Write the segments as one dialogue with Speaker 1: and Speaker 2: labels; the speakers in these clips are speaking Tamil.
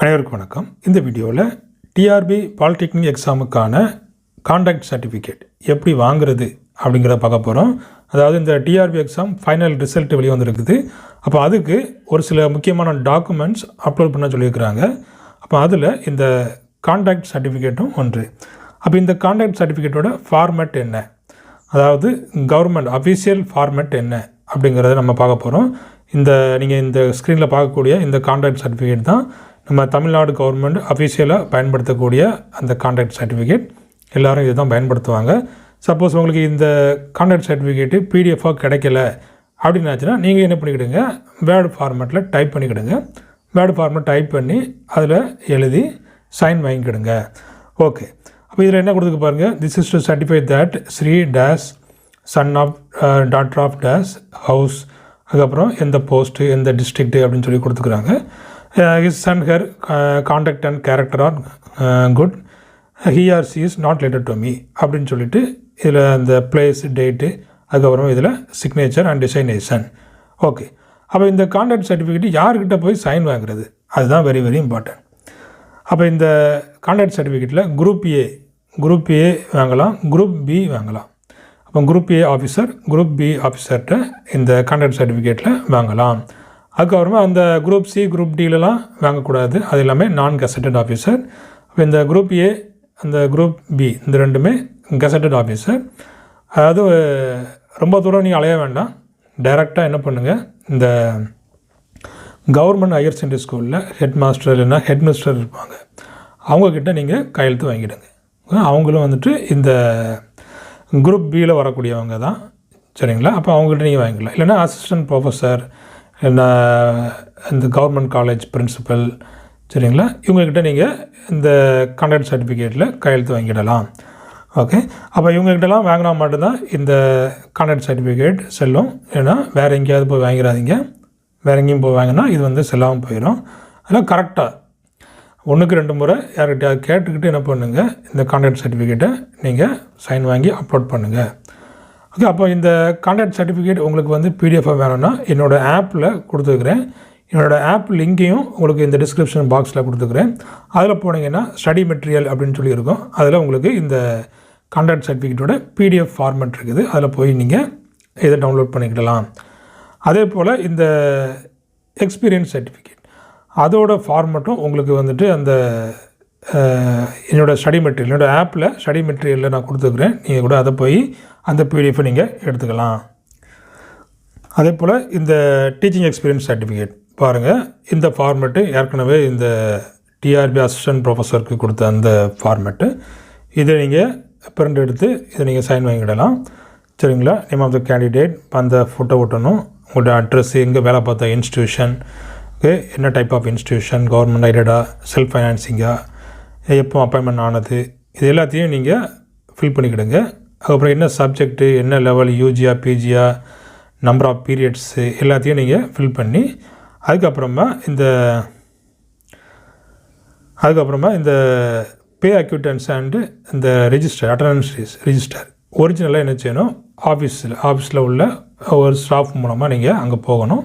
Speaker 1: அனைவருக்கும் வணக்கம். இந்த வீடியோவில் டிஆர்பி பாலிடெக்னிக் எக்ஸாமுக்கான கான்டாக்ட் சர்டிஃபிகேட் எப்படி வாங்குறது அப்படிங்கிறத பார்க்க போகிறோம். அதாவது இந்த டிஆர்பி எக்ஸாம் ஃபைனல் ரிசல்ட் வெளியே வந்துருக்குது. அப்போ அதுக்கு ஒரு சில முக்கியமான டாக்குமெண்ட்ஸ் அப்லோட் பண்ண சொல்லியிருக்கிறாங்க. அப்போ அதில் இந்த கான்டாக்ட் சர்டிஃபிகேட்டும் ஒன்று. அப்போ இந்த கான்டாக்ட் சர்டிஃபிகேட்டோட ஃபார்மேட் என்ன, அதாவது கவர்மெண்ட் அஃபிஷியல் ஃபார்மேட் என்ன அப்படிங்கிறத நம்ம பார்க்க போகிறோம். நீங்கள் இந்த ஸ்க்ரீனில் பார்க்கக்கூடிய இந்த கான்டாக்ட் சர்டிஃபிகேட் தான் நம்ம தமிழ்நாடு கவர்மெண்ட் அஃபிஷியலாக பயன்படுத்தக்கூடிய அந்த கான்டாக்ட் சர்டிஃபிகேட். எல்லோரும் இதை தான் பயன்படுத்துவாங்க. சப்போஸ் உங்களுக்கு இந்த கான்டாக்ட் சர்டிஃபிகேட்டு பிடிஎஃபாக கிடைக்கல அப்படின்னாச்சுன்னா நீங்கள் என்ன பண்ணிக்கிடுங்க, வேர்டு ஃபார்மேட்டில் டைப் பண்ணிக்கிடுங்க. வேர்டு ஃபார்மேட் டைப் பண்ணி அதில் எழுதி சைன் வாங்கிக்கிடுங்க. ஓகே, அப்போ இதில் என்ன கொடுத்துக்க பாருங்கள், this is to certify that Shri dash son of doctor of dash house, அதுக்கப்புறம் எந்த போஸ்ட்டு எந்த டிஸ்ட்ரிக்ட்டு அப்படின்னு சொல்லி கொடுத்துக்குறாங்க. His son her conduct and character are good, he or she is not related to me அப்படின்னு சொல்லிட்டு இதில் அந்த பிளேஸ் டேட்டு அதுக்கப்புறமா இதில் சிக்னேச்சர் அண்ட் டிசைனேஷன். ஓகே, அப்போ இந்த கான்டாக்ட் சர்டிஃபிகேட் யார்கிட்ட போய் சைன் வாங்குறது, அதுதான் வெரி வெரி இம்பார்ட்டன்ட். அப்போ இந்த கான்டாக்ட் சர்டிஃபிகேட்டில் குரூப் ஏ வாங்கலாம், குரூப் பி வாங்கலாம். அப்போ group A officer group B ஆஃபீஸர்கிட்ட இந்த கான்டாக்ட் சர்டிஃபிகேட்டில் வாங்கலாம். அதுக்கப்புறமா அந்த குரூப் சி குரூப் டிலலாம் வாங்கக்கூடாது, அது எல்லாமே நான் கெசட்டட் ஆஃபீஸர். இப்போ இந்த குரூப் ஏ அந்த குரூப் பி இந்த ரெண்டுமே கெசட்டட் ஆஃபீஸர். அதாவது ரொம்ப தூரம் நீங்கள் அலைய வேண்டாம், டைரெக்டாக என்ன பண்ணுங்கள், இந்த கவர்மெண்ட் ஹையர் செகண்டரி ஸ்கூலில் ஹெட் மாஸ்டர் இல்லைன்னா ஹெட் மினிஸ்டர் இருப்பாங்க, அவங்கக்கிட்ட நீங்கள் கையெழுத்து வாங்கிடுங்க. அவங்களும் வந்துட்டு இந்த குரூப் பியில் வரக்கூடியவங்க தான், சரிங்களா? அப்போ அவங்ககிட்ட நீங்கள் வாங்கிக்கலாம். இல்லைன்னா அசிஸ்டன்ட் ப்ரொஃபஸர் இல்லைன்னா இந்த கவர்மெண்ட் காலேஜ் பிரின்சிபல், சரிங்களா, இவங்கக்கிட்ட நீங்கள் இந்த கான்டாக்ட் சர்டிஃபிகேட்டில் கையெழுத்து வாங்கிடலாம். ஓகே, அப்போ இவங்ககிட்டலாம் வாங்கினா மட்டும்தான் இந்த கான்டாக்ட் சர்டிஃபிகேட் செல்லும். ஏன்னா வேறு எங்கேயாவது போய் வாங்கிடாதீங்க, வேறு எங்கேயும் போய் வாங்கினா இது வந்து செல்லாமல் போயிடும். அதனால் கரெக்டாக 1-2 முறை யார்கிட்டயாவது கேட்டுக்கிட்டு என்ன பண்ணுங்கள், இந்த கான்டாக்ட் சர்டிஃபிகேட்டை நீங்கள் சைன் வாங்கி அப்லோட் பண்ணுங்கள். ஓகே, அப்போ இந்த கான்டாக்ட் சர்டிஃபிகேட் உங்களுக்கு வந்து பிடிஎஃபாக வேணும்னா என்னோடய ஆப்பில் கொடுத்துருக்குறேன். என்னோடய ஆப் லிங்கையும் உங்களுக்கு இந்த டிஸ்கிரிப்ஷன் பாக்ஸில் கொடுத்துக்கிறேன். அதில் போனீங்கன்னா ஸ்டடி மெட்டீரியல் அப்படின்னு சொல்லி இருக்கும். அதில் உங்களுக்கு இந்த கான்டாக்ட் சர்டிஃபிகேட்டோட பிடிஎஃப் ஃபார்மேட் இருக்குது, அதில் போய் நீங்கள் இதை டவுன்லோட் பண்ணிக்கிடலாம். அதே போல் இந்த எக்ஸ்பீரியன்ஸ் சர்டிஃபிகேட் அதோட ஃபார்மேட்டும் உங்களுக்கு வந்துட்டு அந்த என்னோடய ஸ்டடி மெட்டீரியல் என்னோடய ஆப்பில் ஸ்டடி மெட்டீரியலில் நான் கொடுத்துருக்குறேன். நீங்கள் கூட அதை போய் அந்த பிடிஎஃபை நீங்கள் எடுத்துக்கலாம். அதே போல் இந்த டீச்சிங் எக்ஸ்பீரியன்ஸ் சர்டிஃபிகேட் பாருங்கள், இந்த ஃபார்மேட்டு ஏற்கனவே இந்த டிஆர்பி அசிஸ்டன்ட் ப்ரொஃபஸருக்கு கொடுத்த அந்த ஃபார்மேட்டு, இதை நீங்கள் பிரிண்ட் எடுத்து இதை நீங்கள் சைன் வாங்கிடலாம். சரிங்களா? நேம் ஆஃப் த கேண்டிடேட், அந்த ஃபோட்டோ ஒட்டணும், உங்களோட அட்ரஸ், எங்கே வேலை பார்த்த இன்ஸ்டியூஷன், ஓகே, என்ன டைப் ஆஃப் இன்ஸ்டியூஷன், கவர்மெண்ட் ஐடடா, செல்ஃப் ஃபைனான்சிங்கா, எப்போ அப்பாயின்மெண்ட் ஆனது, இது எல்லாத்தையும் நீங்கள் ஃபில் பண்ணிக்கிடுங்க. அதுக்கப்புறம் என்ன சப்ஜெக்ட்டு, என்ன லெவல், யூஜியா பிஜியா, நம்பர் ஆஃப் பீரியட்ஸு எல்லாத்தையும் நீங்கள் ஃபில் பண்ணி அதுக்கப்புறமா இந்த பே அக்யூட்டன்ஸ் அண்டு இந்த ரெஜிஸ்டர் அட்டண்டன்ஸ் ரெஜிஸ்டர் ஒரிஜினலாக என்ன செய்யணும், ஆஃபீஸில் உள்ள ஒரு ஸ்டாஃப் மூலமாக நீங்கள் அங்கே போகணும்.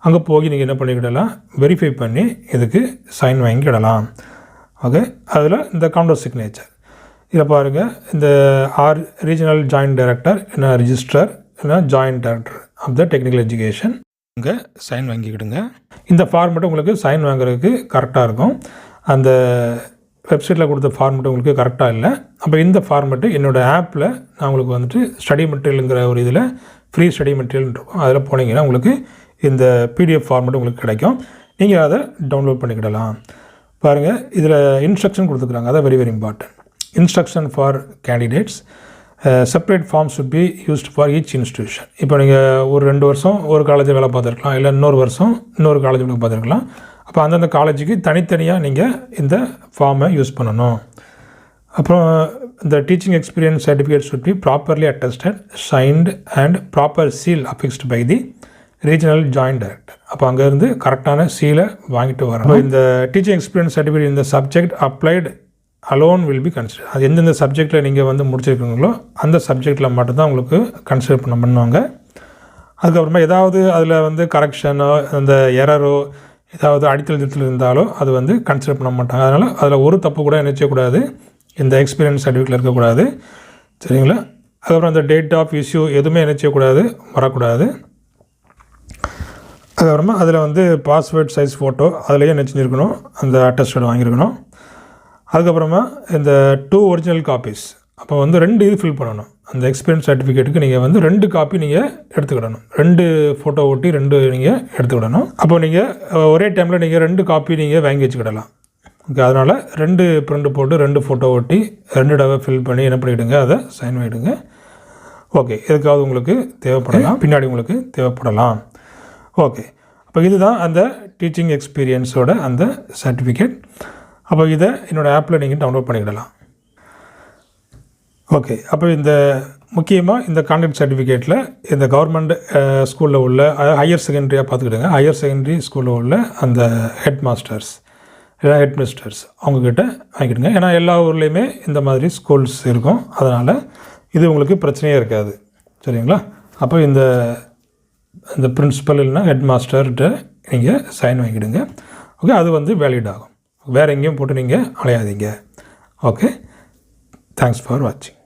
Speaker 1: அங்கே போய் நீங்கள் என்ன பண்ணிக்கிடலாம், வெரிஃபை பண்ணி இதுக்கு சைன் வாங்கிக்கிடலாம். ஓகே, அதில் இந்த கவுண்டர் சிக்னேச்சர் இதில் பாருங்கள், இந்த ரீஜனல் ஜாயின்ட் டைரக்டர் என்ன ரிஜிஸ்டர் என்ன joint director of the technical education இங்கே சைன் வாங்கிக்கிடுங்க. இந்த ஃபார்மெட்டு உங்களுக்கு சைன் வாங்குறதுக்கு கரெக்டாக இருக்கும். அந்த வெப்சைட்டில் கொடுத்த ஃபார்மெட்டு உங்களுக்கு கரெக்டாக இல்லை. அப்போ இந்த ஃபார்மெட்டு என்னோடய ஆப்பில் நான் உங்களுக்கு வந்துட்டு ஸ்டடி மெட்டீரியலுங்கிற ஒரு இதில் ஃப்ரீ ஸ்டடி மெட்டீரியல் இருக்கும், அதில் போனீங்கன்னா உங்களுக்கு இந்த பிடிஎஃப் ஃபார்மெட்டு உங்களுக்கு கிடைக்கும். நீங்கள் அதை டவுன்லோட் பண்ணிக்கிடலாம். பாருங்கள், இதில் இன்ஸ்ட்ரக்ஷன் கொடுத்துக்குறாங்க, அதான் very very important. Instruction for candidates, separate forms would be used for each institution. இப்போ நீங்கள் ஒரு 2 வருஷம் ஒரு காலேஜில் வேலை பார்த்துருக்கலாம், இல்லை இன்னொரு வருஷம் இன்னொரு காலேஜ் வேலை பார்த்துருக்கலாம். அப்போ அந்தந்த காலேஜுக்கு தனித்தனியாக நீங்கள் இந்த ஃபார்மை யூஸ் பண்ணணும். அப்புறம் இந்த teaching experience certificates would be properly attested, signed and proper seal affixed by the regional joint director. அப்போ அங்கேருந்து கரெக்டான சீலை வாங்கிட்டு வரணும். இந்த டீச்சிங் எக்ஸ்பீரியன்ஸ் சர்டிஃபிகேட் இந்த subject applied alone will be consider. அது எந்தெந்த சப்ஜெக்டில் நீங்கள் வந்து முடிச்சிருக்கீங்களோ அந்த சப்ஜெக்டில் மட்டும்தான் உங்களுக்கு கன்சிடர் பண்ணுவாங்க. அதுக்கப்புறமா ஏதாவது அதில் வந்து கரெக்ஷனோ அந்த எரரோ ஏதாவது அடித்தல் திருத்தல் இருந்தாலோ அது வந்து கன்சிடர் பண்ண மாட்டாங்க. அதனால் அதில் ஒரு தப்பு கூட என்ன செய்யக்கூடாது, இந்த எக்ஸ்பீரியன்ஸ் சர்டிஃபிகேட்டில் இருக்கக்கூடாது. சரிங்களா? அதுக்கப்புறம் அந்த டேட் ஆஃப் இஷ்யூ எதுவுமே என்ன செய்யக்கூடாது, வரக்கூடாது. அதுக்கப்புறமா அதில் வந்து பாஸ்வேர்ட் சைஸ் ஃபோட்டோ அதிலேயே என்ன செஞ்சுருக்கணும், அந்த அட்டஸ்டட் வாங்கியிருக்கணும். அதுக்கப்புறமா இந்த 2 ஒரிஜினல் காப்பீஸ், அப்போ வந்து 2 இது ஃபில் பண்ணணும். அந்த எக்ஸ்பீரியன்ஸ் சர்டிஃபிகேட்டுக்கு நீங்கள் வந்து 2 காப்பி நீங்கள் எடுத்துக்கிடணும். 2 ஃபோட்டோ ஒட்டி 2 நீங்கள் எடுத்துக்கிடணும். அப்போ நீங்கள் ஒரே டைமில் நீங்கள் 2 காப்பி நீங்கள் வாங்கி வச்சுக்கிடலாம். ஓகே, அதனால் 2 பிரிண்ட் போட்டு 2 ஃபோட்டோ ஒட்டி 2 தடவை ஃபில் பண்ணி என்ன பண்ணிவிடுங்க, அதை சைன் பண்ணிவிடுங்க. ஓகே, எதுக்காவது உங்களுக்கு தேவைப்படலாம், பின்னாடி உங்களுக்கு தேவைப்படலாம். ஓகே, அப்போ இதுதான் அந்த டீச்சிங் எக்ஸ்பீரியன்ஸோட அந்த சர்டிஃபிகேட். அப்போ இதை என்னோடய ஆப்பில் நீங்கள் டவுன்லோட் பண்ணிக்கிடலாம். ஓகே, அப்போ இந்த முக்கியமாக இந்த கான்டாக்ட் சர்டிஃபிகேட்டில் இந்த கவர்மெண்ட் ஸ்கூலில் உள்ள ஹையர் செகண்டரியாக பார்த்துக்கிடுங்க. ஹையர் செகண்டரி ஸ்கூலில் உள்ள அந்த ஹெட் மாஸ்டர்ஸ் இல்லை ஹெட் மிஸ்டர்ஸ் அவங்கக்கிட்ட வாங்கிடுங்க. ஏன்னா எல்லா ஊர்லேயுமே இந்த மாதிரி ஸ்கூல்ஸ் இருக்கும். அதனால் இது உங்களுக்கு பிரச்சனையே இருக்காது. சரிங்களா? அப்போ இந்த பிரின்சிபல் இல்லைனா ஹெட் மாஸ்டர்கிட்ட நீங்கள் சைன் வாங்கிடுங்க. ஓகே, அது வந்து வேலிட் ஆகும். வேறு எங்கேயும் போட்டு நீங்கள் அலையாதீங்க. ஓகே, தேங்க்ஸ் ஃபார் வாட்சிங்.